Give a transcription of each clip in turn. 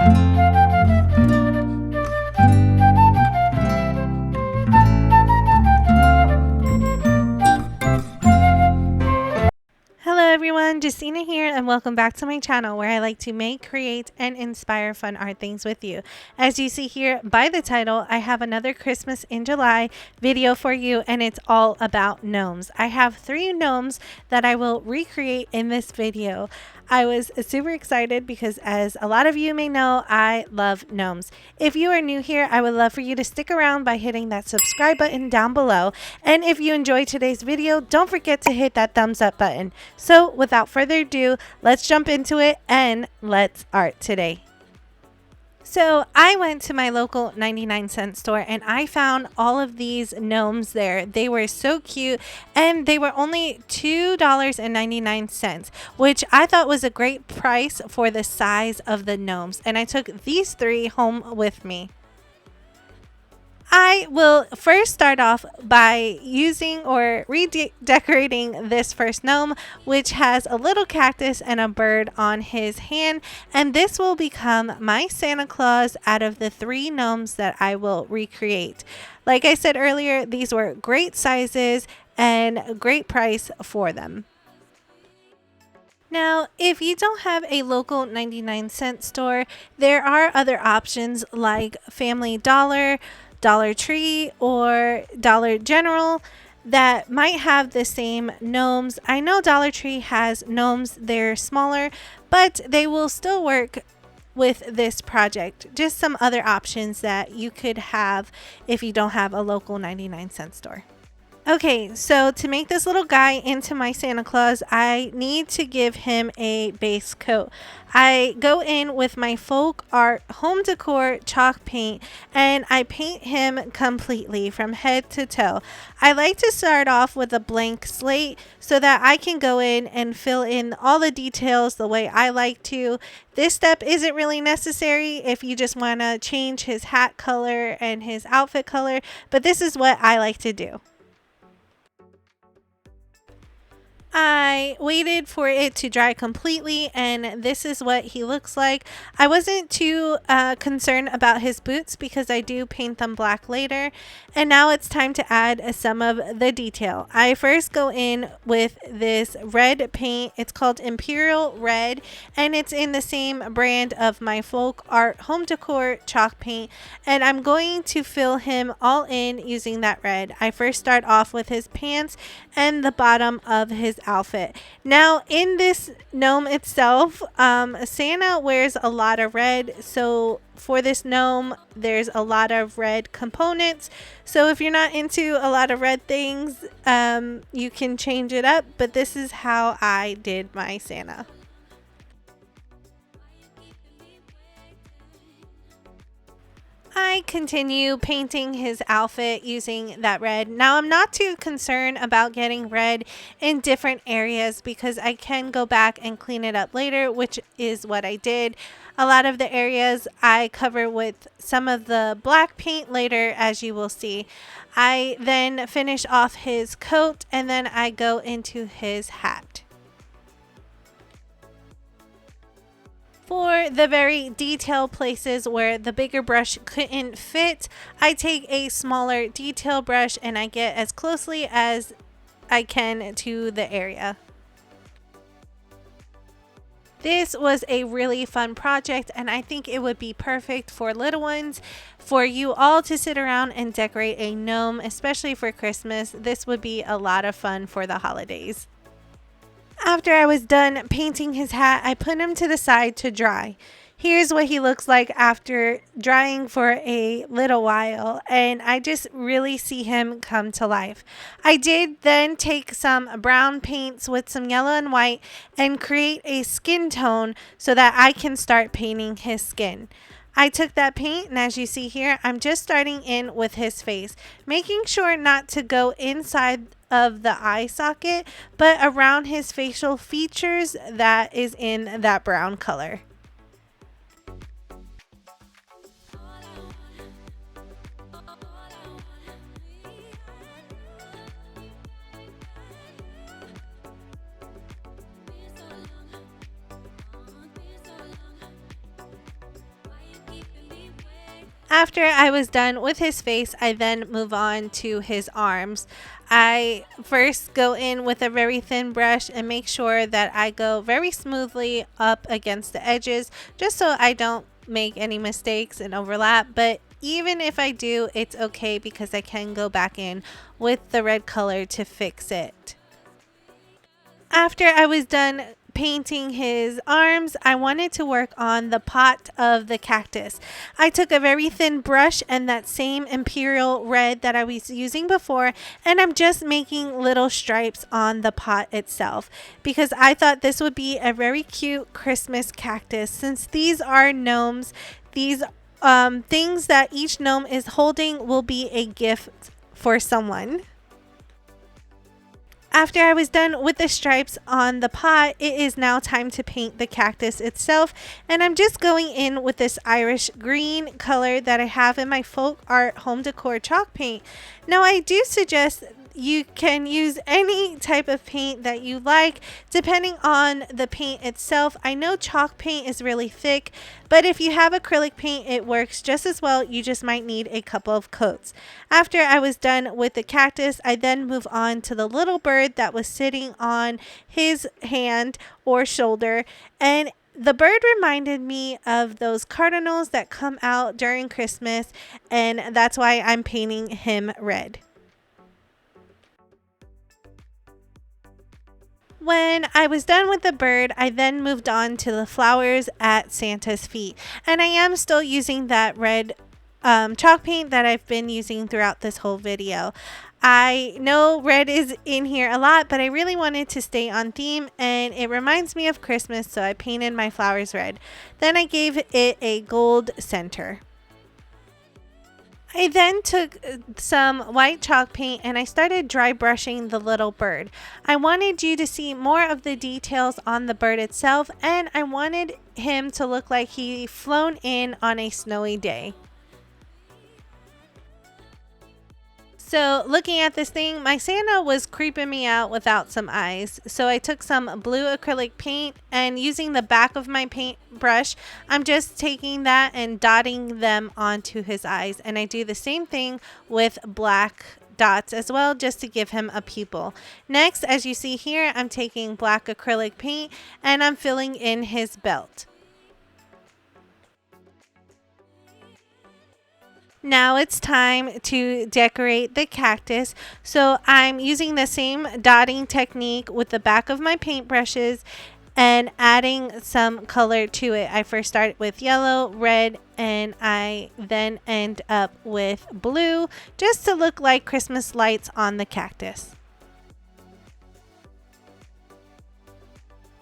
Hello everyone, Justina here and welcome back to my channel where I like to make, create, and inspire fun art things with you. As you see here by the title, I have another Christmas in July video for you and it's all about gnomes. I have 3 gnomes that I will recreate in this video. I was super excited because as a lot of you may know, I love gnomes. If you are new here, I would love for you to stick around by hitting that subscribe button down below. And if you enjoyed today's video, don't forget to hit that thumbs up button. So without further ado, let's jump into it and let's art today. So I went to my local 99-cent store and I found all of these gnomes there. They were so cute and they were only $2.99, which I thought was a great price for the size of the gnomes. And I took these 3 home with me. I will first start off by using or redecorating this first gnome, which has a little cactus and a bird on his hand, and this will become my Santa Claus out of the 3 gnomes that I will recreate. Like I said earlier, these were great sizes and a great price for them. Now, if you don't have a local 99-cent store, there are other options like Family Dollar, Dollar Tree, or Dollar General that might have the same gnomes. I know Dollar Tree has gnomes, they're smaller, but they will still work with this project. Just some other options that you could have if you don't have a local 99-cent store. Okay, so to make this little guy into my Santa Claus, I need to give him a base coat. I go in with my folk art home decor chalk paint and I paint him completely from head to toe. I like to start off with a blank slate so that I can go in and fill in all the details the way I like to. This step isn't really necessary if you just want to change his hat color and his outfit color, but this is what I like to do. I waited for it to dry completely and this is what he looks like. I wasn't too concerned about his boots because I do paint them black later. And now it's time to add some of the detail. I first go in with this red paint. It's called Imperial Red and it's in the same brand of my folk art home decor chalk paint. And I'm going to fill him all in using that red. I first start off with his pants and the bottom of his outfit. Now in this gnome itself, Santa wears a lot of red, so for this gnome there's a lot of red components. So if you're not into a lot of red things, you can change it up, but this is how I did my Santa. I continue painting his outfit using that red. Now I'm not too concerned about getting red in different areas because I can go back and clean it up later, which is what I did. A lot of the areas I cover with some of the black paint later, as you will see. I then finish off his coat and then I go into his hat. For the very detailed places where the bigger brush couldn't fit, I take a smaller detail brush and I get as closely as I can to the area. This was a really fun project and I think it would be perfect for little ones, for you all to sit around and decorate a gnome, especially for Christmas. This would be a lot of fun for the holidays. After I was done painting his hat, I put him to the side to dry. Here's what he looks like after drying for a little while, and I just really see him come to life. I did then take some brown paints with some yellow and white and create a skin tone so that I can start painting his skin. I took that paint and as you see here, I'm just starting in with his face, making sure not to go inside of the eye socket, but around his facial features that is in that brown color. After I was done with his face, I then move on to his arms. I first go in with a very thin brush and make sure that I go very smoothly up against the edges just so I don't make any mistakes and overlap. But even if I do, it's okay because I can go back in with the red color to fix it. After I was done painting his arms, I wanted to work on the pot of the cactus. I took a very thin brush and that same imperial red that I was using before, and I'm just making little stripes on the pot itself because I thought this would be a very cute Christmas cactus. Since these are gnomes, these things that each gnome is holding will be a gift for someone. After I was done with the stripes on the pot, it is now time to paint the cactus itself. And I'm just going in with this Irish green color that I have in my folk art home decor chalk paint. Now I do suggest you can use any type of paint that you like depending on the paint itself. I know chalk paint is really thick, but if you have acrylic paint, it works just as well. You just might need a couple of coats. After I was done with the cactus, I then move on to the little bird that was sitting on his hand or shoulder, and the bird reminded me of those cardinals that come out during Christmas, and that's why I'm painting him red. When I was done with the bird, I then moved on to the flowers at Santa's feet. And I am still using that red chalk paint that I've been using throughout this whole video. I know red is in here a lot, but I really wanted to stay on theme and it reminds me of Christmas, so I painted my flowers red. Then I gave it a gold center. I then took some white chalk paint and I started dry brushing the little bird. I wanted you to see more of the details on the bird itself, and I wanted him to look like he flown in on a snowy day. So looking at this thing, my Santa was creeping me out without some eyes. So I took some blue acrylic paint and using the back of my paintbrush, I'm just taking that and dotting them onto his eyes. And I do the same thing with black dots as well, just to give him a pupil. Next, as you see here, I'm taking black acrylic paint and I'm filling in his belt. Now it's time to decorate the cactus. So I'm using the same dotting technique with the back of my paintbrushes and adding some color to it. I first start with yellow, red, and I then end up with blue just to look like Christmas lights on the cactus.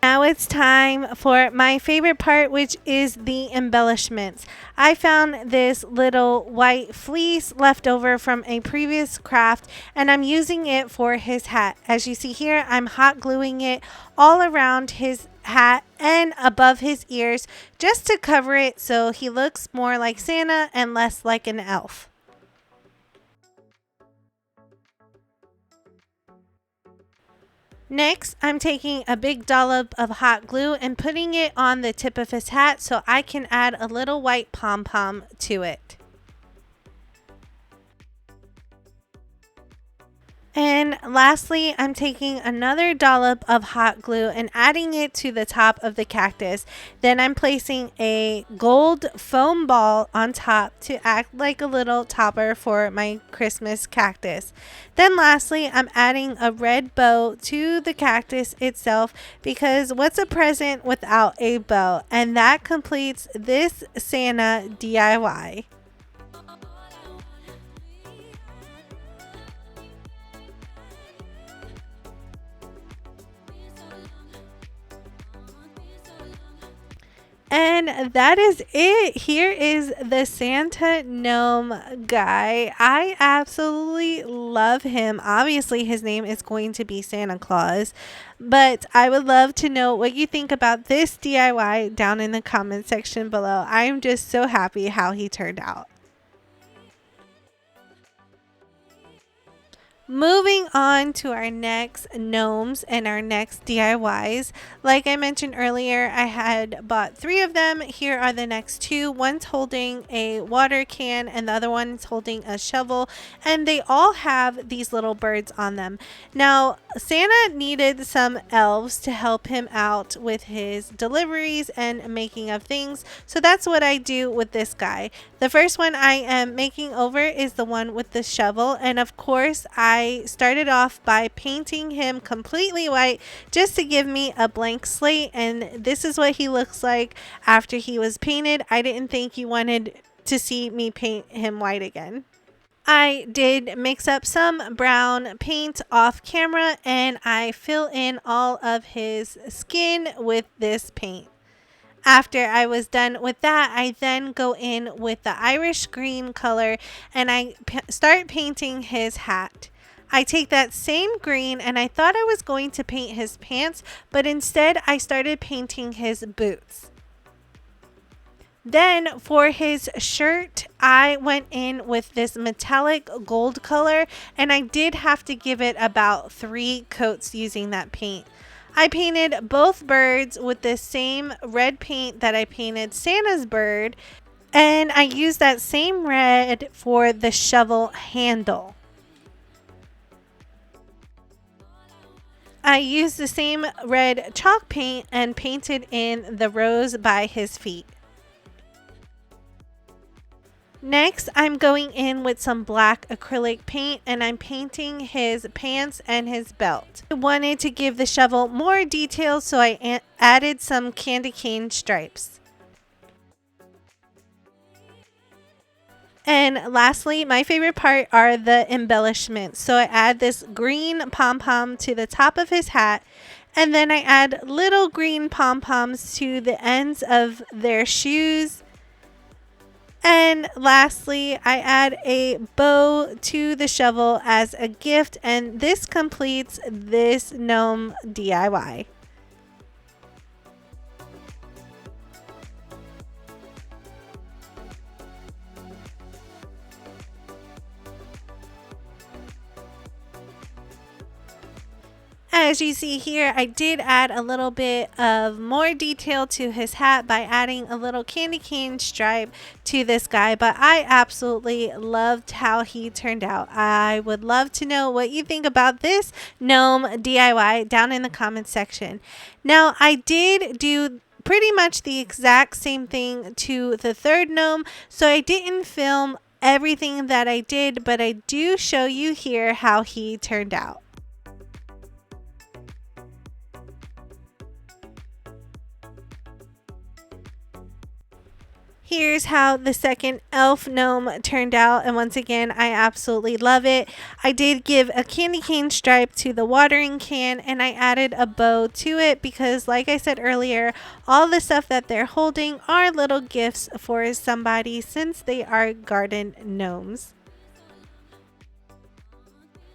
Now it's time for my favorite part, which is the embellishments. I found this little white fleece left over from a previous craft and I'm using it for his hat. As you see here, I'm hot gluing it all around his hat and above his ears just to cover it so he looks more like Santa and less like an elf. Next, I'm taking a big dollop of hot glue and putting it on the tip of his hat so I can add a little white pom-pom to it. And lastly, I'm taking another dollop of hot glue and adding it to the top of the cactus. Then I'm placing a gold foam ball on top to act like a little topper for my Christmas cactus. Then lastly, I'm adding a red bow to the cactus itself because what's a present without a bow? And that completes this Santa DIY. And that is it. Here is the Santa gnome guy. I absolutely love him. Obviously, his name is going to be Santa Claus. But I would love to know what you think about this DIY down in the comment section below. I am just so happy how he turned out. Moving on to our next gnomes and our next DIYs. Like I mentioned earlier, I had bought 3 of them. Here are the next 2. One's holding a water can and the other one's holding a shovel, and they all have these little birds on them. Now, Santa needed some elves to help him out with his deliveries and making of things, so that's what I do with this guy. The first one I am making over is the one with the shovel, and of course I started off by painting him completely white just to give me a blank slate, and this is what he looks like after he was painted. I didn't think you wanted to see me paint him white again. I did mix up some brown paint off camera and I fill in all of his skin with this paint. After I was done with that, I then go in with the Irish green color and I start painting his hat. I take that same green and I thought I was going to paint his pants, but instead I started painting his boots. Then for his shirt, I went in with this metallic gold color and I did have to give it about 3 coats using that paint. I painted both birds with the same red paint that I painted Santa's bird, and I used that same red for the shovel handle. I used the same red chalk paint and painted in the rose by his feet. Next, I'm going in with some black acrylic paint and I'm painting his pants and his belt. I wanted to give the shovel more detail, so I added some candy cane stripes. And lastly, my favorite part are the embellishments. So I add this green pom-pom to the top of his hat, and then I add little green pom-poms to the ends of their shoes. And lastly, I add a bow to the shovel as a gift, and this completes this gnome DIY. As you see here, I did add a little bit of more detail to his hat by adding a little candy cane stripe to this guy, but I absolutely loved how he turned out. I would love to know what you think about this gnome DIY down in the comments section. Now, I did do pretty much the exact same thing to the third gnome, so I didn't film everything that I did, but I do show you here how he turned out. Here's how the second elf gnome turned out, and once again, I absolutely love it. I did give a candy cane stripe to the watering can, and I added a bow to it because, like I said earlier, all the stuff that they're holding are little gifts for somebody since they are garden gnomes.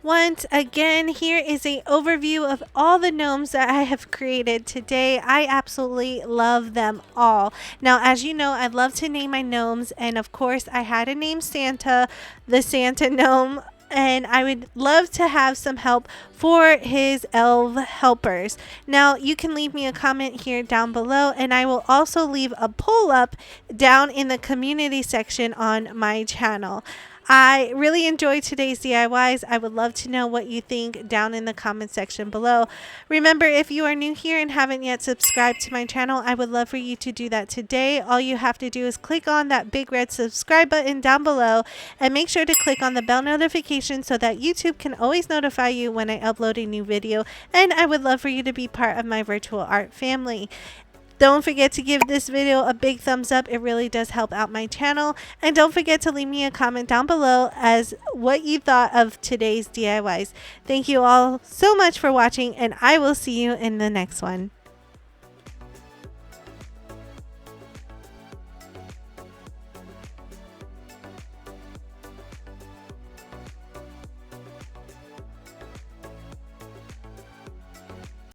Once again, here is an overview of all the gnomes that I have created today. I absolutely love them all. Now, as you know, I love to name my gnomes, and of course, I had to name Santa, the Santa gnome, and I would love to have some help for his elf helpers. Now, you can leave me a comment here down below, and I will also leave a poll up down in the community section on my channel. I really enjoyed today's DIYs. I would love to know what you think down in the comment section below. Remember, if you are new here and haven't yet subscribed to my channel, I would love for you to do that today. All you have to do is click on that big red subscribe button down below and make sure to click on the bell notification so that YouTube can always notify you when I upload a new video. And I would love for you to be part of my virtual art family. Don't forget to give this video a big thumbs up. It really does help out my channel. And don't forget to leave me a comment down below as what you thought of today's DIYs. Thank you all so much for watching, and I will see you in the next one.